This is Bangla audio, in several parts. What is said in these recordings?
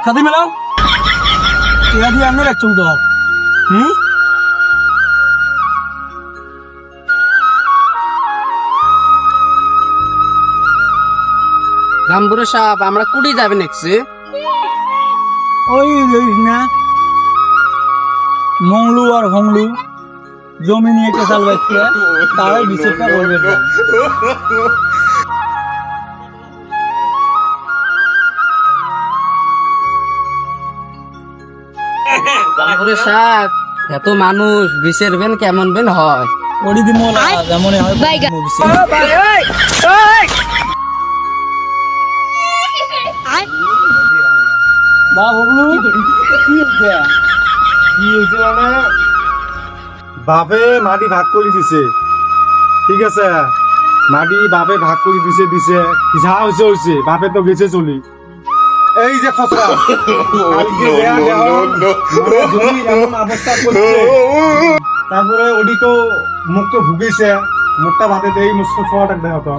সাথে মেলাও এরা দিয়ে আমরা রাখছো তো গাম্বুরা সাহেব আমরা কুড়ি যাবে নেক্সে ওই না মংলু আর হংলু জমি নিয়ে কেসাল বাচ্চা তারাই বিষয়টা করবে গাম্বুরা সাহেব এত মানুষ বিষের বেন কেমন বেন হয় ওরি দিমলা যেমন হয় বা হগলু কি হচ্ছে কি হয়েছে মানে বাপে মাটি ভাগ করে দিছে, ঠিক আছে? মাটি বাপে ভাগ করে দিছে যা হয়েছে হয়েছে, বাপে তো গেছে চলি। এই যে খসড়া কালকে দেয়া মানে জমি এমন অবস্থা করছে, তারপরে ওডি তো মুখ তো ভুগেছে, মুখটা ভাতে দেই মুখ ছটা দেখা তো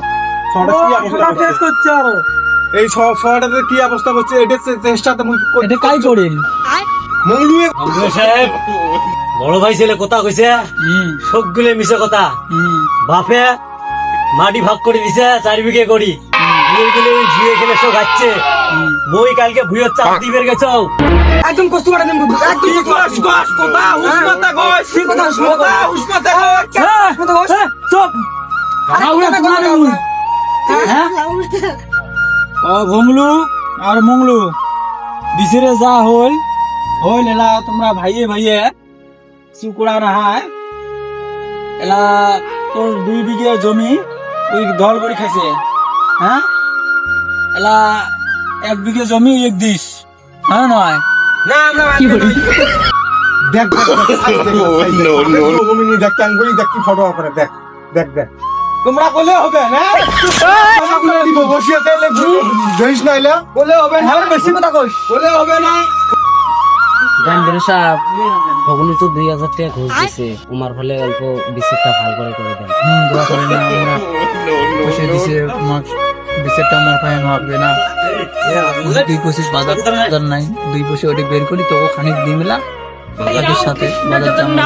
ছটা কি অবস্থা করছে আরো এই ছটাতে কি অবস্থা করছে এটা চেষ্টাতে এটা কাই করেন মঙ্গলুয়ে সাহেব বড় ভাই ছেলে কথা কইছে সবগুলো মিশে কথা বাপে মাটি ভাগ করে দিছে 4 বিঘে করি ঝুয়ে খেলে সব খাচ্ছে মই কালকে ভুইয়ের চাপ দিবের গেছো একদম কষ্ট করে দেন একদম কথা উষ্ণতা গস কি কথা উষ্ণতা চুপ ভমলু আর মংলু বিসিরে যা হল এলা তোমরা ভাইয়ে চুকুড়া রাহায় এলা তোর 2 বিঘে জমি ওই দল করে খাইছে হ্যাঁ এলা 1 বিঘে জমি এক দিস হ্যাঁ নয় না আমরা কি করি দেখ দেখ কি ফটো করে দেখ তোমরা বলে হবে না বসিয়ে জয়িস নাইলে বলে হবে না বেশি কথা কইস বলে হবে না গাম্বুরা সাহেব ওগুলো তো 2000 টাকা ঘুষ দিছে উমার ফলে অল্প বিষেরটা ভালো করে দেন দোয়া করেন না আমরা বসে দিছে মাছ বিচারটা আমার পায়ে হবে না 2-25 বাজার নাই 2 পয়সা ওটা বের করি তো খানিক দিয়ে মিলা বাজারের সাথে বাজার জামলা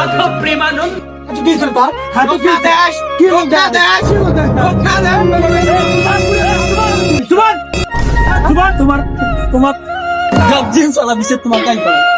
তোমার জিন্স वाला विषय तुम्हारा